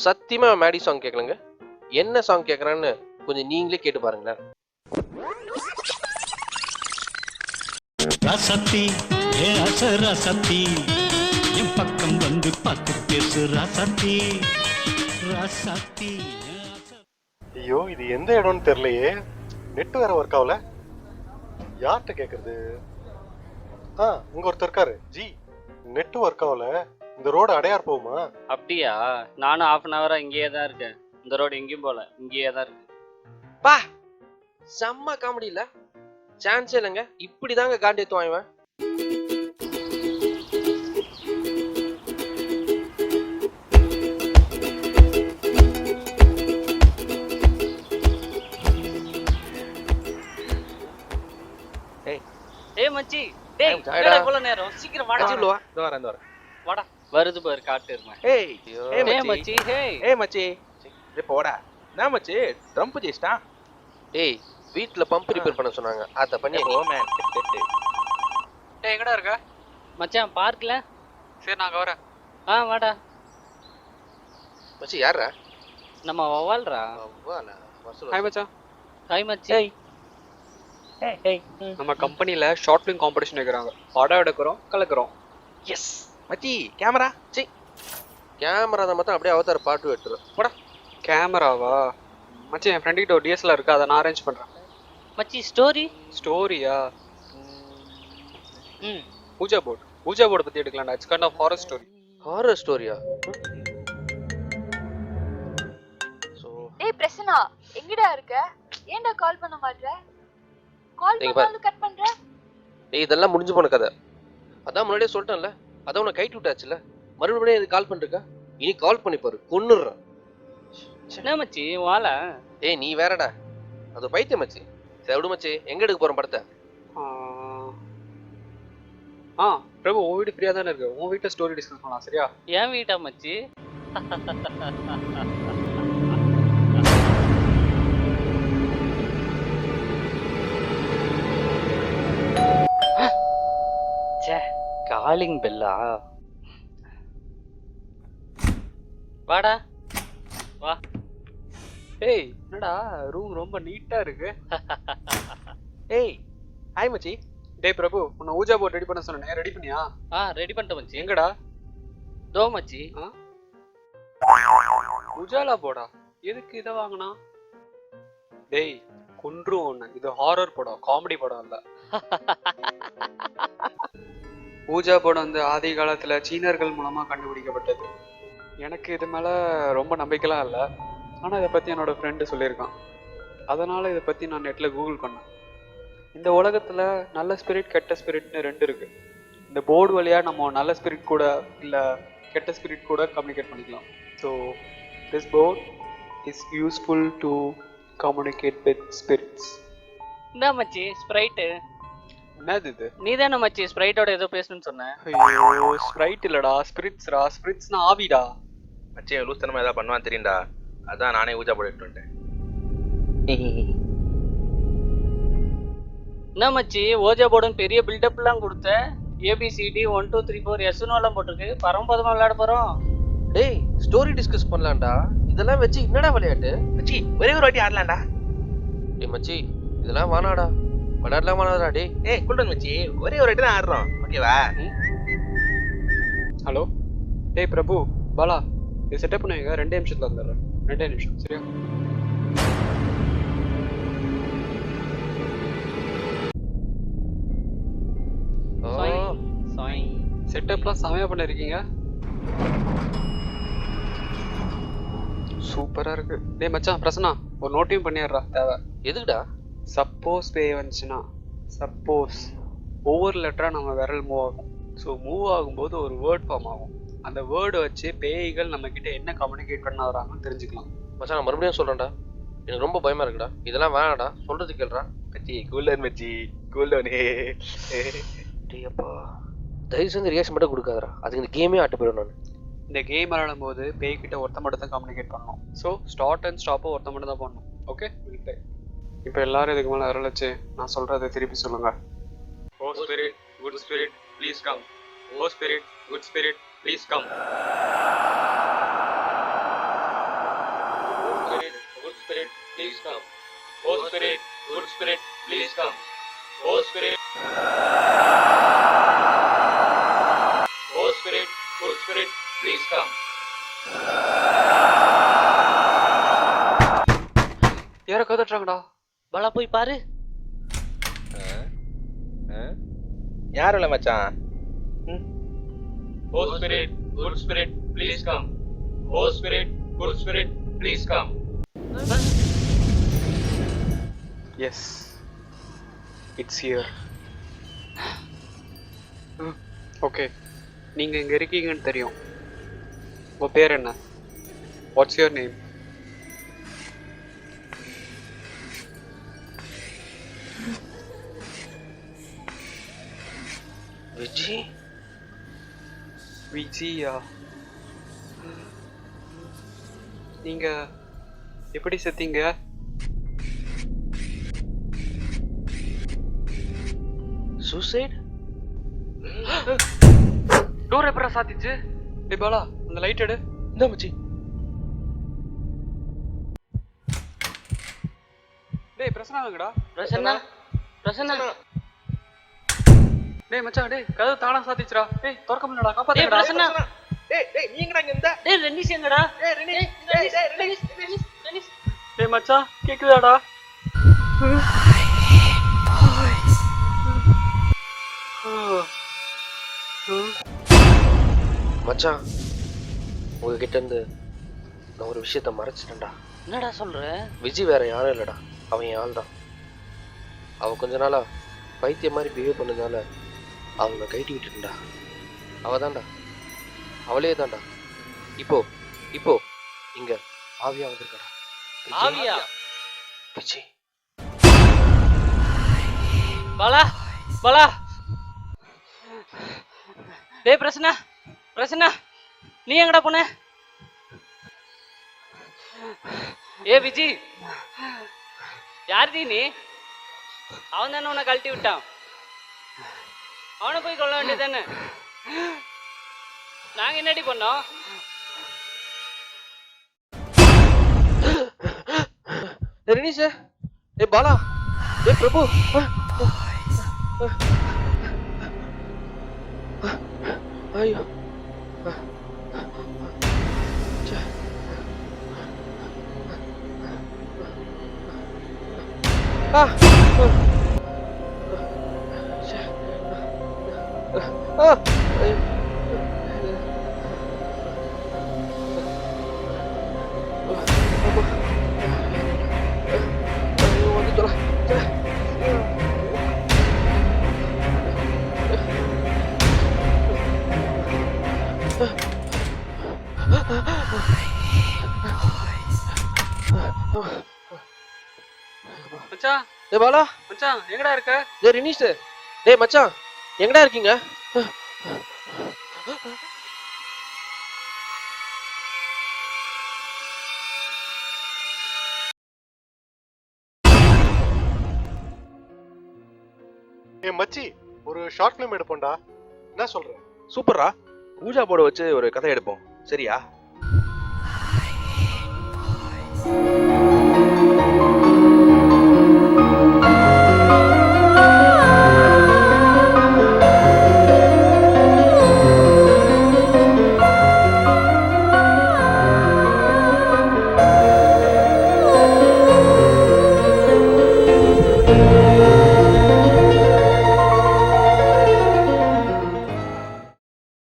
சத்தியமா மேடி சாங் கேட்கலங்க. என்ன சாங் கேட்கறான்னு கொஞ்சம் நீங்களே கேட்டு பாருங்களேன். ரசத்தி ஏ ரசத்தி என் பக்கம் வந்து பார்த்து பேசு ரசத்தி ரசத்தி. ஐயோ, இது எந்த இடம்னு தெரியலையே. நெட் வேற ஒர்க் ஆகல. யார்கிட்ட கேக்குறது? இங்க ஒருத்தர் இருக்காரு. ஜி, நெட் ஒர்க் ஆகல. இந்த ரோடு அடையார் போகுமா? அப்படியா? நானும் ½ அன் ஹவரா இங்கேயே தான் இருக்கேன். இந்த ரோடு எங்கேயும் போல, இங்கேயே தான் இருக்கு. பா, செம்ம காமெடி இல்ல? சான்ஸே இல்லைங்க. இப்படிதாங்க காண்டேத்து வாங்குவேன். ஏய் மச்சி, டேய் என்னடா இவ்வளவு நேரம்? சீக்கிரம் வாடா. சொல்லுவா. இதோ வரேன். வாடா. வருது பாரு காட்டு இருமா. ஏய் மச்சி, ஹேய். ஏய் மச்சி. டேய் போடா. நான் மச்சி ட்ரம்ப் ஜெயிச்சிட்டா. டேய், வீட்ல பம்ப் ரிப்பேர் பண்ண சொன்னாங்க. அத பண்ணி ஓ மேன். டேய் எங்கடா இருக்க? மச்சான் பார்க்கல. சரி நாங்க வரேன். வாடா. மச்சி யாரா? நம்ம வவால்ரா. வவாலா? ஹாய் மச்சான். ஹாய் மச்சி. ஏய் நம்ம கம்பெனில ஷார்ட் ஃபிலிம் காம்படிஷன் வைக்கறாங்க. படம் எடுக்கறோம், கலக்குறோம். எஸ். மச்சி கேமரா. கேமரா தான் மொத்தம் அப்படியே அவதார பாட்டு எடுத்துரு. போடா. கேமராவா? மச்சி என் ஃப்ரெண்ட் கிட்ட ஒரு DSLR இருக்கு, அத நான் அரேஞ்ச் பண்றேன். மச்சி ஸ்டோரியா? பூஜா போர்ட் பத்தி எடுக்கலாம்டா. It's kind of horror story. Horror ஸ்டோரியா? டேய் பிரசன்னா, எங்கடா இருக்க? ஏன்டா கால் பண்ண மாட்ற? கால் பண்ணாலும் கட் பண்ற. ஏய், இதெல்லாம் முடிஞ்சு போன கதை. அதான் முன்னாடியே சொல்லிட்டேன்ல. அதான் உன்னை கைட்டு விட்டாச்சுல. மறுபடியும் இது கால் பண்ணிருக்கா? இனி கால் பண்ணி பாரு, கொன்னுடுறேன். என்ன மச்சி வாள? ஏய் நீ வேறடா. அது பைத்தியம் மச்சி. சரி விடு மச்சி, எங்க எடுக்க போறோம் படத்தை? பிரபு, உன் வீடு ஃப்ரீயா தானே இருக்கு. உன் வீட்டை ஸ்டோரி டிஸ்கஸ் பண்ணலாம், சரியா? ஏன் வீட்டா மச்சி? Calling Bella. வாடா வா. ஏய் என்னடா ரூம் ரொம்ப நீட்டா இருக்கு. ஏய் ஹாய் மச்சி. டேய் பிரபு, உன்னை ஊஜா போர்ட் ரெடி பண்ண சொன்னேன், ரெடி பண்ணியா? ரெடி பண்ணிட்டேன் மச்சி. எங்கடா? தோ மச்சி. உஜாலா போர்டா? எதுக்கு இதை வாங்கினா? டேய் கொன்றும் ஒண்ணு. இது ஹாரர் படம், காமெடி படம் இல்ல. பூஜா போர்டு வந்து ஆதி காலத்துல சீனர்கள் மூலமா கண்டுபிடிக்கப்பட்டது. எனக்கு இது மேல ரொம்ப நம்பிக்கைலாம் இல்லை. ஆனா இதை பத்தி என்னோட ஃப்ரெண்டு சொல்லியிருக்கான். அதனால இதை பத்தி நான் நெட்ல கூகுள் பண்ணேன். இந்த உலகத்துல நல்ல ஸ்பிரிட் கெட்ட ஸ்பிரிட்னு ரெண்டு இருக்கு. இந்த போர்டு வழியா நம்ம நல்ல ஸ்பிரிட் கூட இல்ல கெட்ட ஸ்பிரிட் கூட கம்யூனிகேட் பண்ணிக்கலாம். So this board is useful to communicate with spirits. என்ன மச்சி ஸ்ப்ரைட்? என்னது இது? நீ தானே மச்சி ஸ்ப்ரைட்டோட ஏதோ பேசணும்னு சொன்ன. ஐயோ ஸ்ப்ரைட் இல்லடா, ஸ்பிரிட்ஸ்ரா. ஸ்பிரிட்ஸ்னா ஆவிடா. மச்சி லூஸ்தனமா ஏதாவது பண்ணுவான் தெரியும்டா. அதான் நானே ஊஜா போர்டு எடுத்து வந்துட்டேன். என்ன மச்சி ஓஜா போர்டுன்னு பெரிய பில்டப் எல்லாம் கொடுத்த? ABCD 1 2 3 4 எஸ்னு எல்லாம் போட்டிருக்கு. பரம்பதமா விளையாட போறோம். டேய் ஸ்டோரி டிஸ்கஸ் பண்ணலாம்டா. இதெல்லாம் வச்சு என்னடா விளையாட்டு? மச்சி ஒரே ஒரு வாட்டி ஆடலாம்டா. டேய் மச்சி இதெல்லாம் வானாடா. விளையாடலாம் வானாடா. டேய் குல்டன் மச்சி ஒரே ஒரு வாட்டி தான் ஆடுறோம், ஓகேவா? ஹலோ டேய் பிரபு, பாலா, இது செட்டப் பண்ணுவீங்க. 2 நிமிஷத்துல வந்துடுறேன். 2 நிமிஷம், சரியா? செட்டப்லாம் செமையா பண்ணிருக்கீங்க. சூப்பரா இருக்கு. டேய் மச்சான் பிரசன்னா, ஒரு நோட்டையும் பண்ணிடுறா. தேவை. எதுக்குடா? சப்போஸ் பேய் வந்துச்சுன்னா, சப்போஸ் ஒவ்வொரு லெட்டரா நம்ம விரல் மூவ் ஆகும். ஸோ மூவ் ஆகும்போது ஒரு வேர்ட் ஃபார்ம் ஆகும். அந்த வேர்டை வச்சு பேய்கள் நம்ம கிட்ட என்ன கம்யூனிகேட் பண்ண வராங்கன்னு தெரிஞ்சுக்கலாம். மச்சான் நான் மறுபடியும் சொல்றேன்டா, எனக்கு ரொம்ப பயமா இருக்குடா. இதெல்லாம் வேணாடா, சொல்றது கேளுடா. மச்சி கூல்டவுன் மச்சி கூல்டவுன். டேய் அப்பா தயவு செஞ்சு ரியாக்ஷன் மட்டும் கொடுக்காதடா, அதுக்கு இந்த கேமே ஆட்ட போயிடும் நான். இந்த கேம் விளையாடும் போது பேய்கிட்ட ஒருத்த மட்டும் தான் கம்யூனிகேட் பண்ணணும். ஸோ ஸ்டார்ட் அண்ட் ஸ்டாப்பை ஒருத்த மட்டும் தான் பண்ணணும். ஓகே, இப்போ எல்லாரும் இதுக்கு மேலே அரளிச்சு நான் சொல்கிறத திருப்பி சொல்லுங்க. Oh spirit, good spirit, please come. Oh spirit, good spirit, please come. Good spirit, please come. Oh spirit, good spirit, please come. Oh spirit. Oh spirit, good spirit, please come. யார கதறாங்கடா? பாலா போய் பாரு. யாரும் இல்லை மச்சான். Oh spirit, good spirit, please come. Oh spirit, good spirit, please come. Yes, it's here. Okay, நீங்க இங்க இருக்கீங்கன்னு தெரியும். உங்க பேர் என்ன? What's your name? Viji. Vijaya. நீங்க எப்படி செத்தீங்க? சூசைட்? டோர் எப்பரா சாத்திச்சு? டேய் பாலா, அந்த லைட் எடு. இந்த மச்சி. டேய் பிரசன்னா வாங்கடா. பிரசன்னா, பிரசன்னா. டேய் மச்சான், டேய் கதவு தானா சாத்திச்சுடா. டேய் திறக்க முடியலடா, டேய் காப்பாத்துடா. பிரசன்னா. டேய் நீ எங்கடா இங்க இந்த? டேய் ரெனிஸ் எங்கடா? டேய் ரெனிஸ். டேய் மச்சான், கேக்குதாடா? மச்சான், உங்ககிட்ட இருந்து நான் ஒரு விஷயத்த மறைச்சிட்டேன்டா. என்னடா சொல்ற? விஜி வேற யாரும் இல்லடா, அவன் என் ஆள் தான். அவன் கொஞ்ச நாளா பைத்தியம் மாதிரி பிஹேவ் பண்ணதால அவங்க கைட்டி விட்டுட்டா. அவ தான்டா, அவளே தான்டா. இப்போ இங்க ஆவியா வந்திருக்கடா. ஆவியா? விஜி. பாலா, பாலா. டேய் பிரசன்னா, பிரசன்னா. நீ எங்கடா போன? ஏ விஜி, யார்டி நீ? அவன் தானே உன்னை கழட்டி விட்டான். அவனை போய் கொள்ள வேண்டியதானே? நாங்க என்னடி பண்ணோம்? ரெனிஸ், ஏ பாலா, ஏ பிரபு. ஐயோ. மச்சான், ஏ பாலா, மச்சான் எங்கடா இருக்க? ஏ ரெனிஸ், டேய் மச்சான் எங்கடா இருக்கீங்க? ஏ மச்சி, ஒரு ஷார்ட் ஃபிலிம் எடுப்போம்டா. என்ன சொல்ற? சூப்பரா, பூஜா போர்டு வச்சு ஒரு கதை எடுப்போம், சரியா?